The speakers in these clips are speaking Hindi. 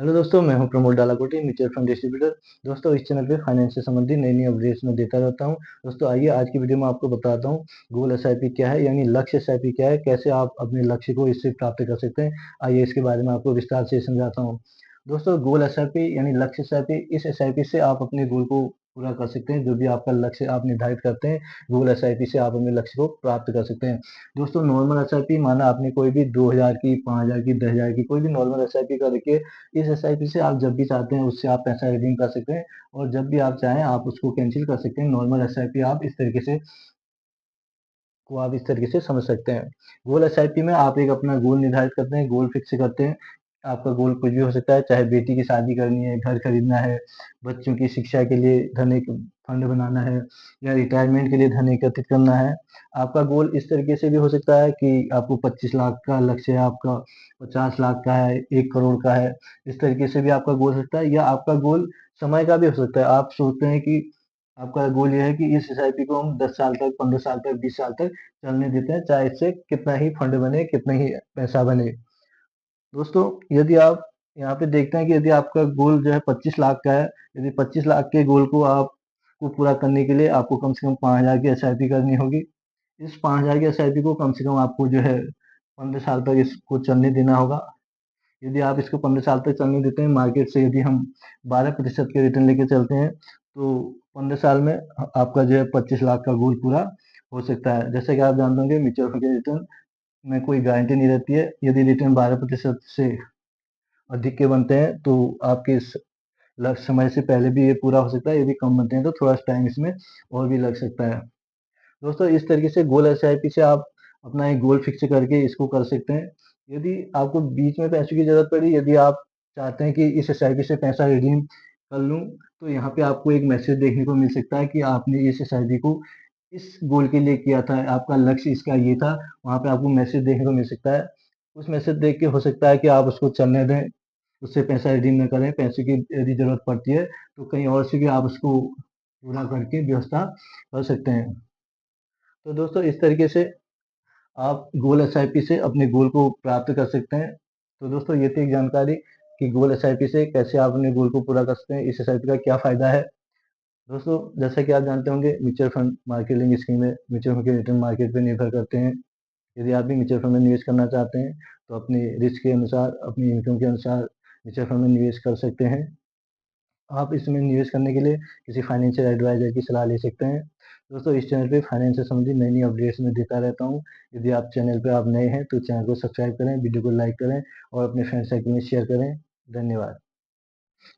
हेलो दोस्तों, मैं हूं Pramod Dalakoti, mutual fund distributor. दोस्तों, इस चैनल पे फाइनेंस से संबंधित नई-नई अपडेट्स मैं देता रहता हूं। दोस्तों, आइए आज की वीडियो में आपको बताता हूं गोल एसआईपी क्या है, यानी लक्ष्य एसआईपी क्या है, कैसे आप अपने लक्ष्य को इससे प्राप्त कर सकते हैं। आइए इसके बारे में आपको विस्तार से समझाता हूं। दोस्तों, गोल एसआईपी यानी लक्ष्य एसआईपी, इस एसआईपी से आप अपने गोल को पूरा कर सकते हैं। जो भी आपका लक्ष्य आप निर्धारित करते हैं, गोल एसआईपी से आप अपने लक्ष्य को प्राप्त कर सकते हैं। दोस्तों, नॉर्मल एसआईपी माना आपने कोई भी 2000 की, 5000 की, 10,000 की कोई भी नॉर्मल एसआईपी कर रखी है। इस एसआईपी से आप जब भी चाहते हैं उससे आप पैसा रिडीम कर सकते हैं, और जब भी आप चाहें आप उसको कैंसिल कर सकते हैं। नॉर्मल एसआईपी आप इस तरीके से समझ सकते हैं। गोल एसआईपी में आप एक अपना गोल निर्धारित करते हैं, गोल फिक्स करते हैं। आपका गोल कुछ भी हो सकता है, चाहे बेटी की शादी करनी है, घर खरीदना है, बच्चों की शिक्षा के लिए धन एक फंड बनाना है, या रिटायरमेंट के लिए धन एकत्रित करना है। आपका गोल इस तरीके से भी हो सकता है कि आपको 25 लाख का लक्ष्य है, आपका 50 लाख का है, 1 करोड़ का है। इस तरीके से भी आपका गोल हो सकता है, या आपका गोल समय का भी हो सकता है। आप सोचते हैं कि आपका गोल ये है कि इस एसआईपी को हम 10 साल तक, 15 साल तक, 20 साल तक चलने देते हैं, चाहे इससे कितना ही फंड बने, कितना ही पैसा बने। दोस्तों, यदि आप यहाँ पे देखते हैं कि यदि आपका गोल जो है 25 लाख का है, यदि 25 लाख के गोल को आपको पूरा करने के लिए आपको कम से कम 5,000 की एसआईपी करनी होगी। इस 5,000 की एसआईपी को कम से कम आपको जो है 15 साल तक इसको चलने देना होगा। यदि आप इसको 15 साल तक चलने देते हैं, मार्केट से यदि हम 12% के रिटर्न लेके चलते हैं, तो 15 साल में आपका जो है 25 लाख का गोल पूरा हो सकता है। जैसे कि आप जानते होंगे, म्यूचुअल फंड के रिटर्न में कोई गारंटी नहीं रहती है। यदि रिटर्न 12% से अधिक के बनते हैं, तो आपके इस समय से पहले भी ये पूरा हो सकता है। यदि कम बनते हैं तो थोड़ा टाइम इसमें और भी लग सकता है। दोस्तों, इस तरीके से गोल एसआईपी से आप अपना एक गोल फिक्स करके इसको कर सकते हैं। यदि आपको बीच में पैसों की जरूरत पड़ी, यदि आप चाहते हैं कि इस एसआईपी से पैसा रिडीम कर लूं, तो यहाँ पे आपको एक मैसेज देखने को मिल सकता है कि आपने इस एसआईपी को इस गोल के लिए किया था, आपका लक्ष्य इसका ये था। वहां पे आपको मैसेज देखने को मिल सकता है। उस मैसेज देख के हो सकता है कि आप उसको चलने दें, उससे पैसा रिडीम न करें। पैसे की यदि जरूरत पड़ती है तो कहीं और से भी आप उसको पूरा करके व्यवस्था कर सकते हैं। तो दोस्तों, इस तरीके से आप गोल एसआईपी से अपने गोल को प्राप्त कर सकते हैं। तो दोस्तों, ये थी एक जानकारी कि गोल एसआईपी से कैसे आप अपने गोल को पूरा कर सकते हैं, इस एसआईपी का क्या फायदा है। दोस्तों, जैसा कि आप जानते होंगे, म्यूचुअल फंड मार्केटिंग स्कीमें म्यूचुअल फंड के रिटर्न मार्केट पर निर्भर करते हैं। यदि आप भी म्यूचुअल फंड में निवेश करना चाहते हैं, तो अपने रिस्क के अनुसार, अपनी इनकम के अनुसार म्यूचुअल फंड में निवेश कर सकते हैं। आप इसमें निवेश करने के लिए किसी फाइनेंशियल एडवाइजर की सलाह ले सकते हैं। दोस्तों, इस चैनल पे फाइनेंस से संबंधित नई-नई अपडेट्स मैं देता रहता हूँ। यदि आप चैनल पे आप नए हैं, तो चैनल को सब्सक्राइब करें, वीडियो को लाइक करें और अपने फ्रेंड सर्कल में शेयर करें। धन्यवाद।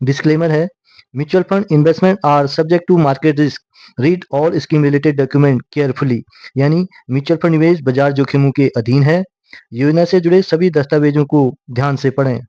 डिस्क्लेमर है, mutual fund investment are subject to market risk. Read all scheme related document carefully. यानी म्यूचुअल फंड निवेश बाजार जोखिमों के अधीन है। योजना से जुड़े सभी दस्तावेजों को ध्यान से पढ़ें।